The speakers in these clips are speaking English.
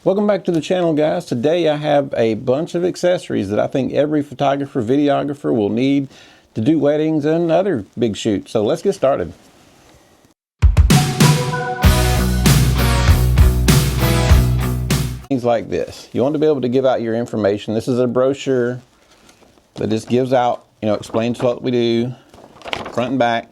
Welcome back to the channel, guys. Today I have a bunch of accessories that I think every photographer, videographer will need to do weddings and other big shoots. So let's get started. Things like this. You want to be able to give out your information. This is a brochure that just gives out, explains what we do, front and back.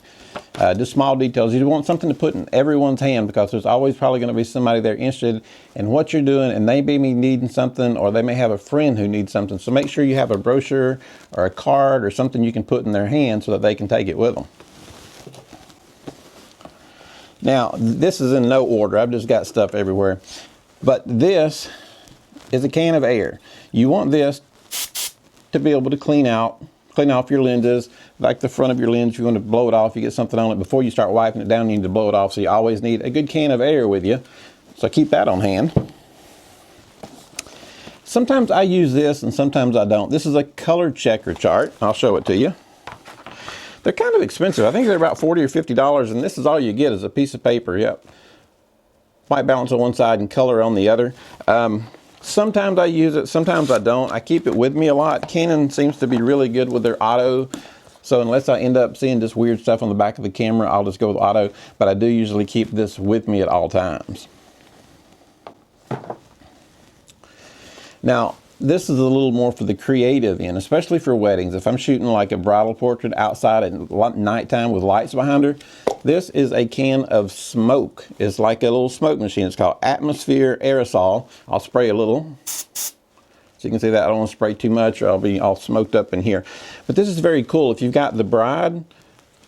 Just small details. You want something to put in everyone's hand because there's always probably going to be somebody there interested in what you're doing, and they may be needing something, or they may have a friend who needs something. So make sure you have a brochure or a card or something you can put in their hand so that they can take it with them. Now, this is in no order. I've just got stuff everywhere. But this is a can of air. You want this to be able to clean off your lenses, like the front of your lens. You want to blow it off, you get something on it. Before you start wiping it down, you need to blow it off. So you always need a good can of air with you. So keep that on hand. Sometimes I use this and sometimes I don't. This is a color checker chart. I'll show it to you. They're kind of expensive. I think they're about $40 or $50, and this is all you get is a piece of paper. Yep. White balance on one side and color on the other. Sometimes I use it, sometimes I don't. I keep it with me a lot. Canon seems to be really good with their auto. So unless I end up seeing just weird stuff on the back of the camera, I'll just go with auto. But I do usually keep this with me at all times. Now, this is a little more for the creative end, especially for weddings. If I'm shooting like a bridal portrait outside at nighttime with lights behind her, this is a can of smoke. It's like a little smoke machine. It's called Atmosphere Aerosol. I'll spray a little. So you can see that I don't want to spray too much or I'll be all smoked up in here. But this is very cool. If you've got the bride,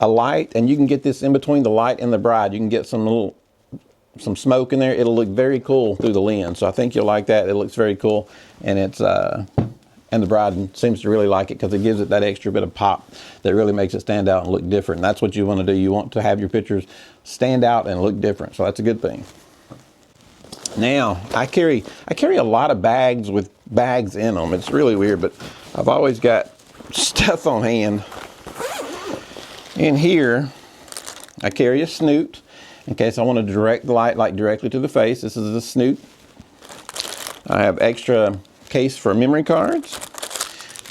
a light, and you can get this in between the light and the bride, you can get some smoke in there. It'll look very cool through the lens. So I think you'll like that. It looks very cool. And it's and the bride seems to really like it because it gives it that extra bit of pop that really makes it stand out and look different. And that's what you want to do. You want to have your pictures stand out and look different. So that's a good thing. Now, I carry a lot of bags with bags in them. It's really weird, but I've always got stuff on hand. In here, I carry a snoot in case I want to direct the light directly to the face. This is a snoot. I have extra case for memory cards.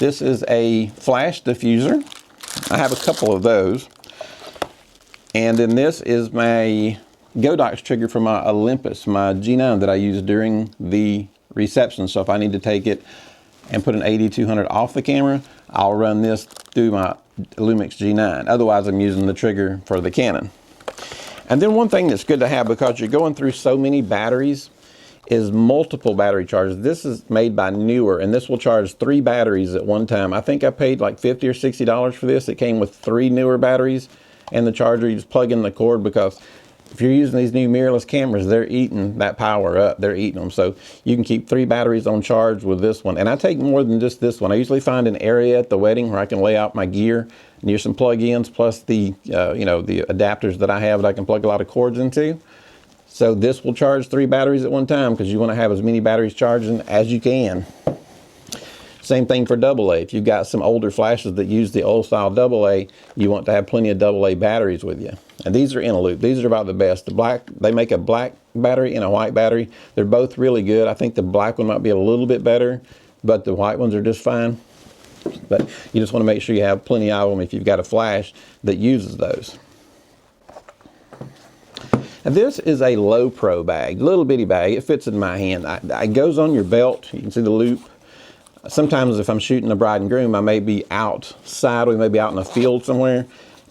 This is a flash diffuser. I have a couple of those. And then this is my Godox trigger for my Olympus, my G9 that I use during the reception. So if I need to take it and put an 8200 off the camera, I'll run this through my Lumix G9. Otherwise, I'm using the trigger for the Canon. And then one thing that's good to have, because you're going through so many batteries, is multiple battery chargers. This is made by Newer, and this will charge 3 batteries at one time. I think I paid like $50 or $60 for this. It came with 3 Newer batteries and the charger. You just plug in the cord, because if you're using these new mirrorless cameras, they're eating that power up. They're eating them. So you can keep 3 batteries on charge with this one. And I take more than just this one. I usually find an area at the wedding where I can lay out my gear near some plug-ins, plus the the adapters that I have that I can plug a lot of cords into. So this will charge 3 batteries at one time, because you want to have as many batteries charging as you can. Same thing for AA. If you've got some older flashes that use the old style AA, you want to have plenty of AA batteries with you. And these are in a loop. These are about the best. The black, they make a black battery and a white battery. They're both really good. I think the black one might be a little bit better, but the white ones are just fine. But you just want to make sure you have plenty of them if you've got a flash that uses those. Now this is a low pro bag, little bitty bag. It fits in my hand. It goes on your belt. You can see the loop. Sometimes if I'm shooting a bride and groom, I may be outside. We may be out in a field somewhere.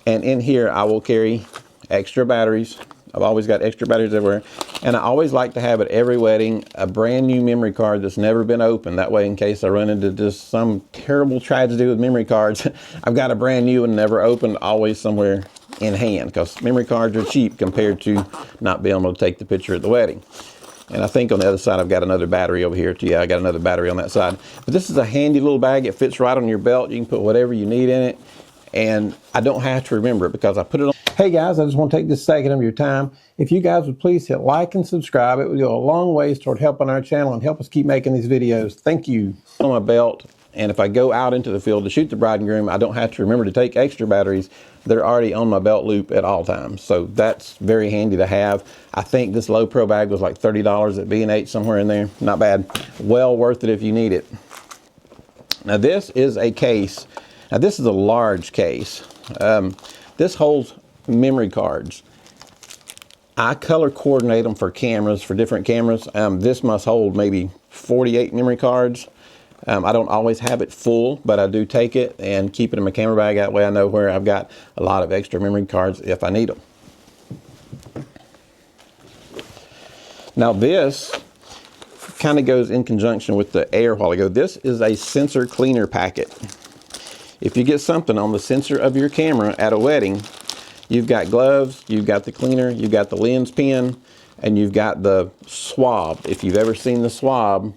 And in here, I will carry extra batteries. I've always got extra batteries everywhere. And I always like to have at every wedding a brand new memory card that's never been opened. That way, in case I run into just some terrible tragedy with memory cards, I've got a brand new one never opened, always somewhere in hand, because memory cards are cheap compared to not being able to take the picture at the wedding. And I think on the other side I've got another battery over here too. Yeah, I got another battery on that side. But this is a handy little bag. It fits right on your belt. You can put whatever you need in it. And I don't have to remember it because I put it on. Hey guys, I just want to take this second of your time. If you guys would please hit like and subscribe, it would go a long ways toward helping our channel and help us keep making these videos. Thank you. On my belt, And if I go out into the field to shoot the bride and groom, I don't have to remember to take extra batteries. They're already on my belt loop at all times. So that's very handy to have. I think this low pro bag was like $30 at B&H, somewhere in there. Not bad. Well worth it if you need it. Now this is a case. Now this is a large case. This holds memory cards. I color coordinate them for cameras, for different cameras. This must hold maybe 48 memory cards. I don't always have it full, but I do take it and keep it in my camera bag. That way I know where I've got a lot of extra memory cards if I need them. Now this kind of goes in conjunction with the air while ago. This is a sensor cleaner packet. If you get something on the sensor of your camera at a wedding, you've got gloves, you've got the cleaner, you've got the lens pen, and you've got the swab. If you've ever seen the swab,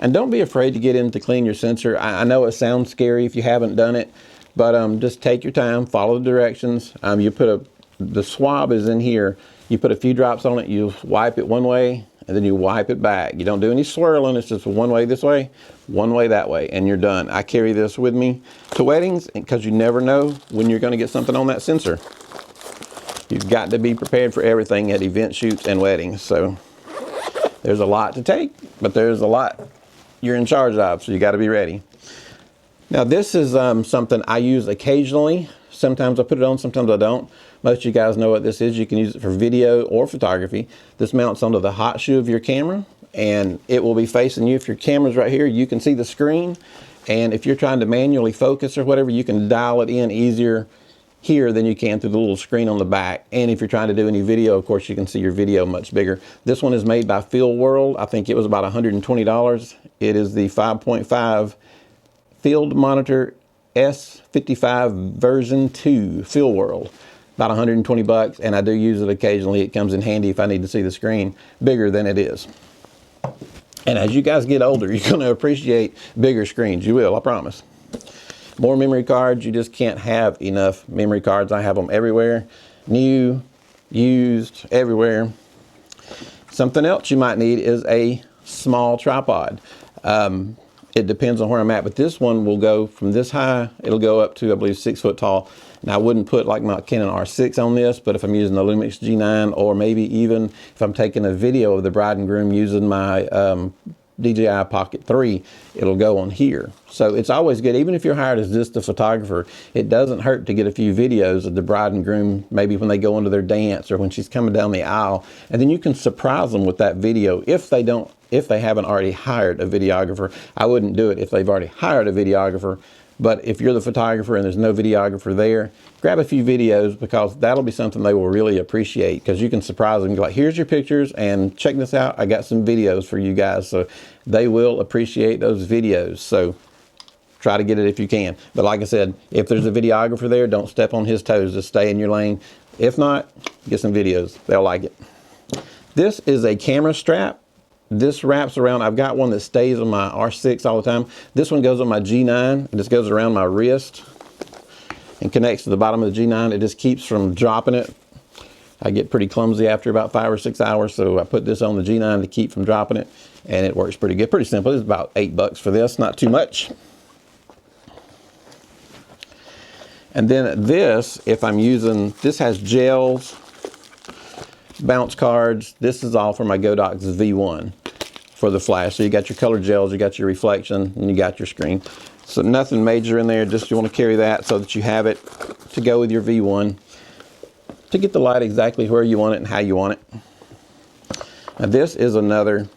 and don't be afraid to get in to clean your sensor. I know it sounds scary if you haven't done it, but just take your time, follow the directions. The swab is in here. You put a few drops on it, you wipe it one way, and then you wipe it back. You don't do any swirling, it's just one way this way, one way that way, and you're done. I carry this with me to weddings because you never know when you're gonna get something on that sensor. You've got to be prepared for everything at event shoots and weddings. So there's a lot to take, but there's a lot you're in charge of, so you got to be ready. Now this is something I use occasionally. Sometimes I put it on, sometimes I don't. Most of you guys know what this is. You can use it for video or photography. This mounts onto the hot shoe of your camera, and it will be facing you. If your camera's right here, you can see the screen. And if you're trying to manually focus or whatever, you can dial it in easier here than you can through the little screen on the back. And if you're trying to do any video, of course, you can see your video much bigger. This one is made by Field World. I think it was about $120. It is the 5.5 Field Monitor S55 version 2 Field World. About 120 bucks, and I do use it occasionally. It comes in handy if I need to see the screen bigger than it is. And as you guys get older, you're going to appreciate bigger screens. You will, I promise. More memory cards. You just can't have enough memory cards. I have them everywhere. New, used, everywhere. Something else you might need is a small tripod. It depends on where I'm at, but this one will go from this high, it'll go up to, I believe, 6 foot tall. Now, I wouldn't put like my Canon R6 on this, but if I'm using the Lumix G9, or maybe even if I'm taking a video of the bride and groom using my DJI Pocket 3, it'll go on here. So it's always good, even if you're hired as just a photographer, it doesn't hurt to get a few videos of the bride and groom, maybe when they go into their dance or when she's coming down the aisle, and then you can surprise them with that video if they haven't already hired a videographer. I wouldn't do it if they've already hired a videographer, but if you're the photographer and there's no videographer there, grab a few videos, because that'll be something they will really appreciate, because you can surprise them. You're like, here's your pictures, and check this out, I got some videos for you guys. So they will appreciate those videos. So try to get it if you can. But like I said, if there's a videographer there, don't step on his toes, just stay in your lane. If not, get some videos, they'll like it. This is a camera strap. This wraps around. I've got one that stays on my R6 all the time. This one goes on my G9. It just goes around my wrist and connects to the bottom of the G9. It just keeps from dropping it. I get pretty clumsy after about 5 or 6 hours, so I put this on the G9 to keep from dropping it, and it works pretty good. Pretty simple. It's about $8 for this, not too much. And then this, if I'm using, this has gels, bounce cards. This is all for my Godox V1 for the flash. So you got your color gels, you got your reflection, and you got your screen. So nothing major in there, just you want to carry that so that you have it to go with your V1 to get the light exactly where you want it and how you want it. Now this is another,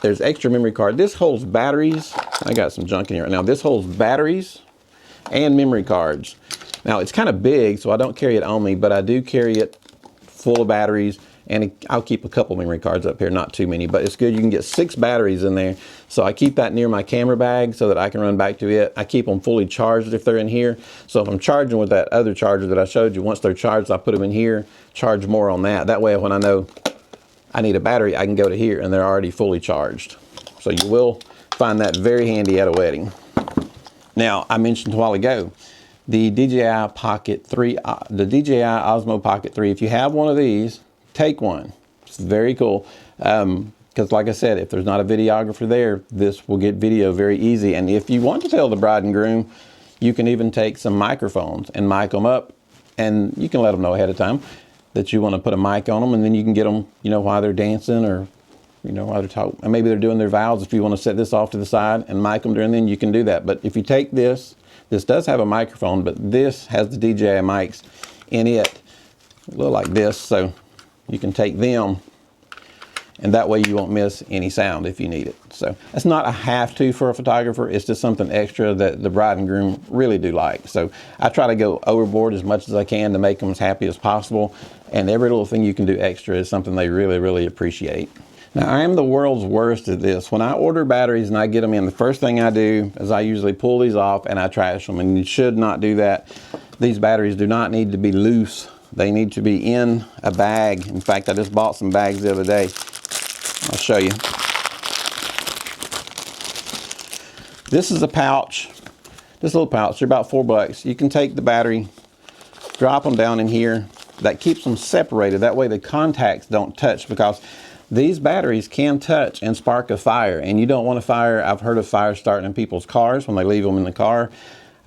there's extra memory card. This holds batteries. I got some junk in here right now. This holds batteries and memory cards. Now it's kind of big, so I don't carry it on me, but I do carry it full of batteries, and I'll keep a couple memory cards up here, not too many, but it's good. You can get 6 batteries in there. So I keep that near my camera bag so that I can run back to it. I keep them fully charged if they're in here. So if I'm charging with that other charger that I showed you, once they're charged, I put them in here, charge more on that. That way when I know I need a battery, I can go to here and they're already fully charged. So you will find that very handy at a wedding. Now, I mentioned a while ago, the DJI Pocket 3, the DJI Osmo Pocket 3, if you have one of these, take one. It's very cool. because like I said, if there's not a videographer there, this will get video very easy. And if you want to tell the bride and groom, you can even take some microphones and mic them up, and you can let them know ahead of time that you want to put a mic on them, and then you can get them, you know, while they're dancing, or, you know, while they're talking, and maybe they're doing their vows. If you want to set this off to the side and mic them during then, you can do that. But if you take this does have a microphone, but this has the DJI mics in it, a little like this, so you can take them, and that way you won't miss any sound if you need it. So it's not a have-to for a photographer, it's just something extra that the bride and groom really do like. So I try to go overboard as much as I can to make them as happy as possible, and every little thing you can do extra is something they really, really appreciate. Now, I am the world's worst at this. When I order batteries and I get them in, the first thing I do is I usually pull these off and I trash them, and you should not do that. These batteries do not need to be loose. They need to be in a bag. In fact, I just bought some bags the other day. I'll show you. This is a pouch. This little pouch, they're about $4. You can take the battery, drop them down in here. That keeps them separated. That way the contacts don't touch, because these batteries can touch and spark a fire, and you don't want a fire. I've heard of fires starting in people's cars when they leave them in the car.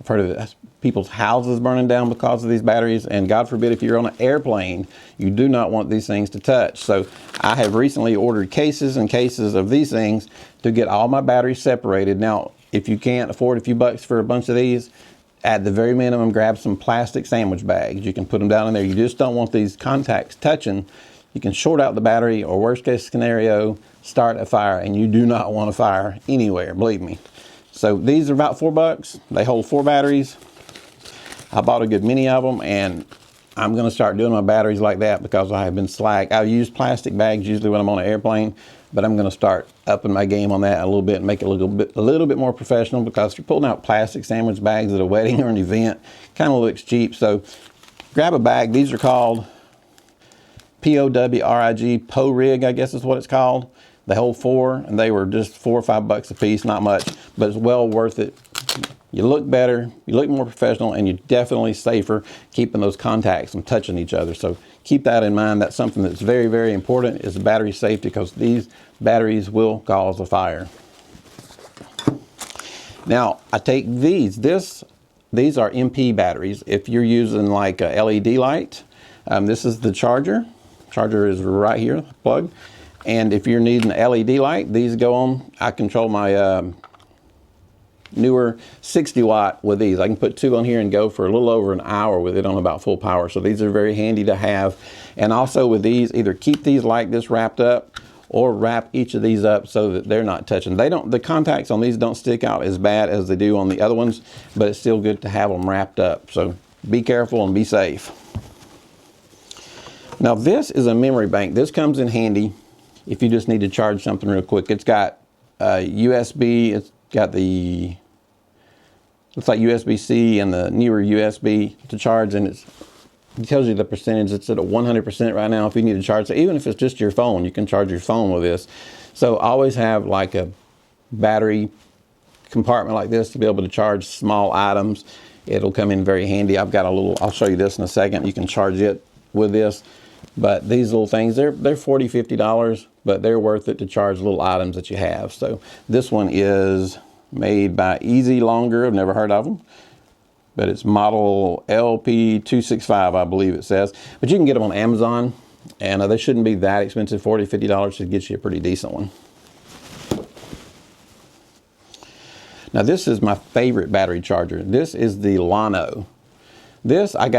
I've heard of people's houses burning down because of these batteries, and God forbid if you're on an airplane, you do not want these things to touch. So I have recently ordered cases and cases of these things to get all my batteries separated. Now, if you can't afford a few bucks for a bunch of these, at the very minimum, grab some plastic sandwich bags. You can put them down in there. You just don't want these contacts touching. You can short out the battery, or worst case scenario, start a fire, and you do not want a fire anywhere, believe me. So these are about $4. They hold 4 batteries. I bought a good many of them, and I'm gonna start doing my batteries like that because I have been slack. I use plastic bags usually when I'm on an airplane, but I'm gonna start upping my game on that a little bit and make it look a little bit more professional, because if you're pulling out plastic sandwich bags at a wedding or an event, kind of looks cheap. So grab a bag. These are called POWRIG, PORIG, I guess is what it's called. They hold 4, and they were just $4 or $5 a piece, not much, but it's well worth it. You look better, you look more professional, and you're definitely safer keeping those contacts from touching each other. So keep that in mind. That's something that's very, very important, is battery safety, because these batteries will cause a fire. Now, I take these are MP batteries. If you're using like a LED light, this is the charger. Charger is right here, plug. And if you're needing an LED light, these go on. I control my newer 60 watt with these. I can put 2 on here and go for a little over an hour with it on about full power. So these are very handy to have. And also with these, either keep these like this wrapped up, or wrap each of these up so that they're not touching. The contacts on these don't stick out as bad as they do on the other ones, but it's still good to have them wrapped up. So be careful and be safe. Now this is a memory bank. This comes in handy if you just need to charge something real quick. It's got USB, it's got the, looks like USB-C and the newer USB to charge, and it tells you the percentage. It's at 100% right now if you need to charge. So even if it's just your phone, you can charge your phone with this. So always have like a battery compartment like this to be able to charge small items. It'll come in very handy. I've got a little, I'll show you this in a second. You can charge it with this. But these little things, they're $40, $50, but they're worth it to charge little items that you have. So this one is made by Easy Longer. I've never heard of them, but it's model LP265, I believe it says. But you can get them on Amazon, and they shouldn't be that expensive. $40, $50 should get you a pretty decent one. Now this is my favorite battery charger. This is the Lano. This you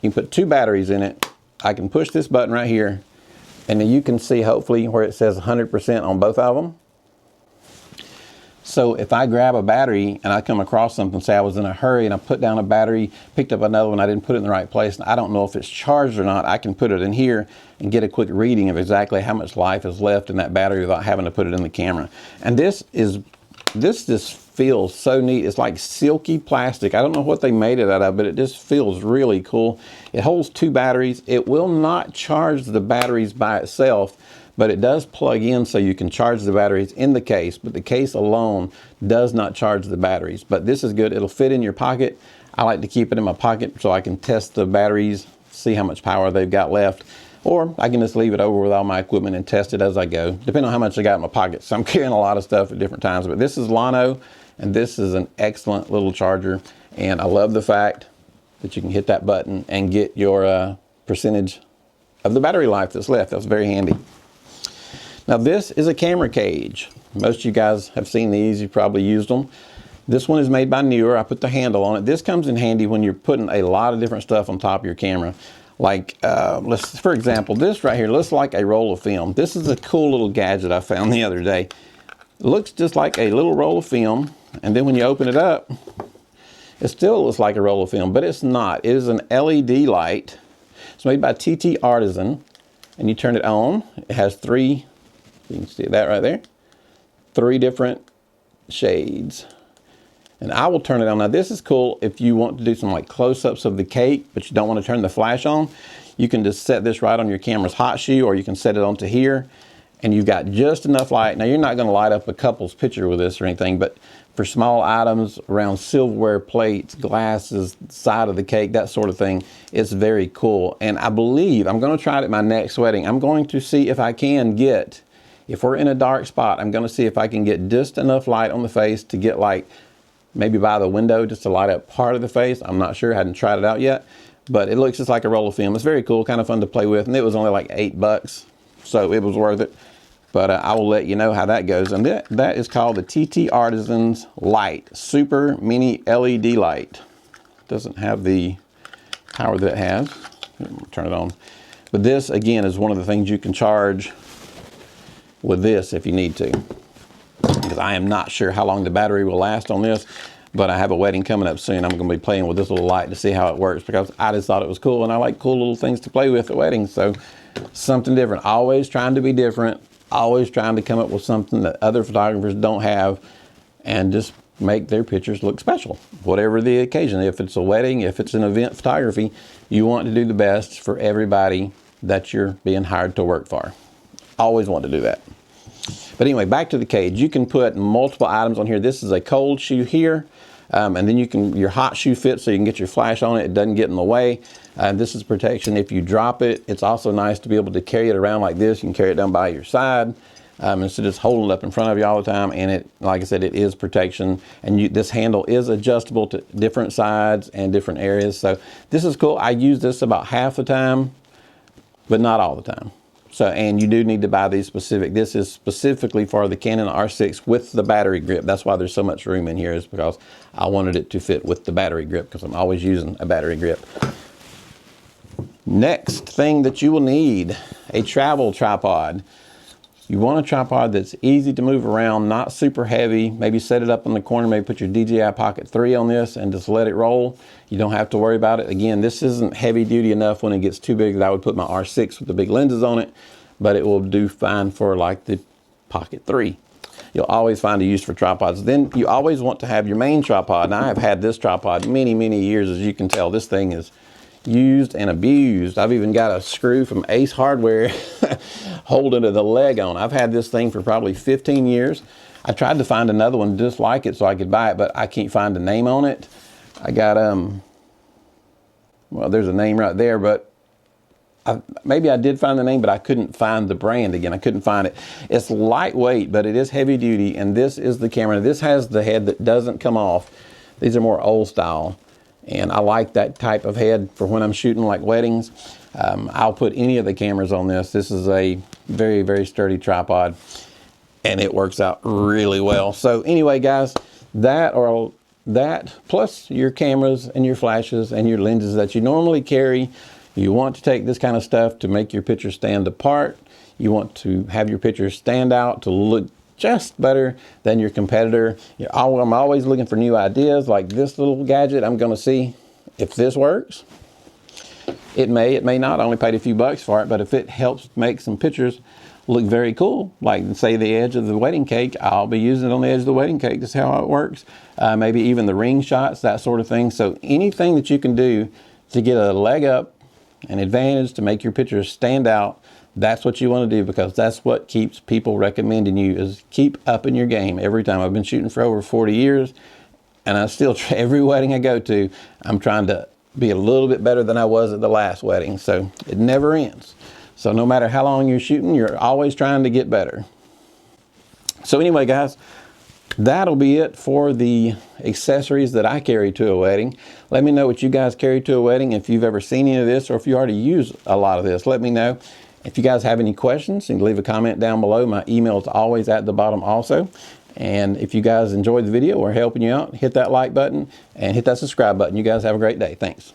can put 2 batteries in it. I can push this button right here, and then you can see hopefully where it says 100% on both of them. So if I grab a battery and I come across something, say I was in a hurry and I put down a battery, picked up another one, I didn't put it in the right place, and I don't know if it's charged or not, I can put it in here and get a quick reading of exactly how much life is left in that battery without having to put it in the camera. And this just feels so neat. It's like silky plastic. I don't know what they made it out of, but it just feels really cool. It holds 2 batteries. It will not charge the batteries by itself, but it does plug in so you can charge the batteries in the case, but the case alone does not charge the batteries. But this is good. It'll fit in your pocket. I like to keep it in my pocket so I can test the batteries, see how much power they've got left. Or I can just leave it over with all my equipment and test it as I go, depending on how much I got in my pocket. So I'm carrying a lot of stuff at different times. But this is Llano, and this is an excellent little charger. And I love the fact that you can hit that button and get your percentage of the battery life that's left. That's very handy. Now this is a camera cage. Most of you guys have seen these. You've probably used them. This one is made by Newer. I put the handle on it. This comes in handy when you're putting a lot of different stuff on top of your camera. Like, for example, this right here looks like a roll of film. This is a cool little gadget I found the other day. It looks just like a little roll of film, and then when you open it up, it still looks like a roll of film, but it's not. It is an LED light. It's made by TT Artisan, and you turn it on. It has three, you can see that right there, 3 different shades. And I will turn it on. Now this is cool if you want to do some like close-ups of the cake, but you don't want to turn the flash on. You can just set this right on your camera's hot shoe, or you can set it onto here, and you've got just enough light. Now you're not going to light up a couple's picture with this or anything, but for small items around silverware, plates, glasses, side of the cake, that sort of thing, it's very cool. And I believe I'm going to try it at my next wedding. I'm going to see if I can get, if we're in a dark spot, I'm going to see if I can get just enough light on the face to get like maybe by the window just to light up part of the face. I'm not sure, hadn't tried it out yet, but it looks just like a roll of film. It's very cool, kind of fun to play with, and it was only like $8, so it was worth it. But I will let you know how that goes. And that is called the TT Artisans Light, Super Mini LED Light. Doesn't have the power that it has. Turn it on. But this, again, is one of the things you can charge with this if you need to. Because I am not sure how long the battery will last on this, but I have a wedding coming up soon. I'm going to be playing with this little light to see how it works, because I just thought it was cool, and I like cool little things to play with at weddings. So something different. Always trying to be different. Always trying to come up with something that other photographers don't have, and just make their pictures look special, whatever the occasion. If it's a wedding, if it's an event photography, you want to do the best for everybody that you're being hired to work for. Always want to do that. But anyway, back to the cage. You can put multiple items on here. This is a cold shoe here, and then you can, your hot shoe fits so you can get your flash on it. It doesn't get in the way. This is protection if you drop it. It's also nice to be able to carry it around like this. You can carry it down by your side instead of just holding it up in front of you all the time. And it, like I said, it is protection. And this handle is adjustable to different sides and different areas. So this is cool. I use this about half the time, but not all the time. So, and you do need to buy these specific. This is specifically for the Canon R6 with the battery grip. That's why there's so much room in here, is because I wanted it to fit with the battery grip, because I'm always using a battery grip. Next thing that you will need, a travel tripod. You want a tripod that's easy to move around, not super heavy. Maybe set it up in the corner, maybe put your DJI Pocket 3 on this and just let it roll. You don't have to worry about it. Again, this isn't heavy duty enough when it gets too big that I would put my R6 with the big lenses on it, but it will do fine for like the Pocket 3. You'll always find a use for tripods. Then you always want to have your main tripod. Now, I have had this tripod many, many years. As you can tell, this thing is used and abused. I've even got a screw from Ace Hardware holding the leg on. I've had this thing for probably 15 years. I tried to find another one just like it so I could buy it, but I can't find a name on it. I got, well, there's a name right there, but maybe I did find the name, but I couldn't find the brand again. I couldn't find it. It's lightweight, but it is heavy duty, and this is the camera. This has the head that doesn't come off. These are more old style. And I like that type of head for when I'm shooting like weddings. I'll put any of the cameras on this. This is a very, very sturdy tripod, and it works out really well. So anyway, guys, that plus your cameras and your flashes and your lenses that you normally carry. You want to take this kind of stuff to make your picture stand apart. You want to have your picture stand out to look just better than your competitor. I'm always looking for new ideas like this little gadget. I'm going to see if this works. It may not. I only paid a few bucks for it, but if it helps make some pictures look very cool, like say the edge of the wedding cake, I'll be using it on the edge of the wedding cake to see how it works. Maybe even the ring shots, that sort of thing. So anything that you can do to get a leg up, an advantage, to make your pictures stand out, that's what you want to do, because that's what keeps people recommending you, is keep up in your game every time. I've been shooting for over 40 years, and I still, every wedding I go to, I'm trying to be a little bit better than I was at the last wedding. So it never ends. So no matter how long you're shooting, you're always trying to get better. So anyway, guys, that'll be it for the accessories that I carry to a wedding. Let me know what you guys carry to a wedding, if you've ever seen any of this, or if you already use a lot of this. Let me know. If you guys have any questions, you can leave a comment down below. My email is always at the bottom also. And if you guys enjoyed the video or helping you out, hit that like button and hit that subscribe button. You guys have a great day. Thanks.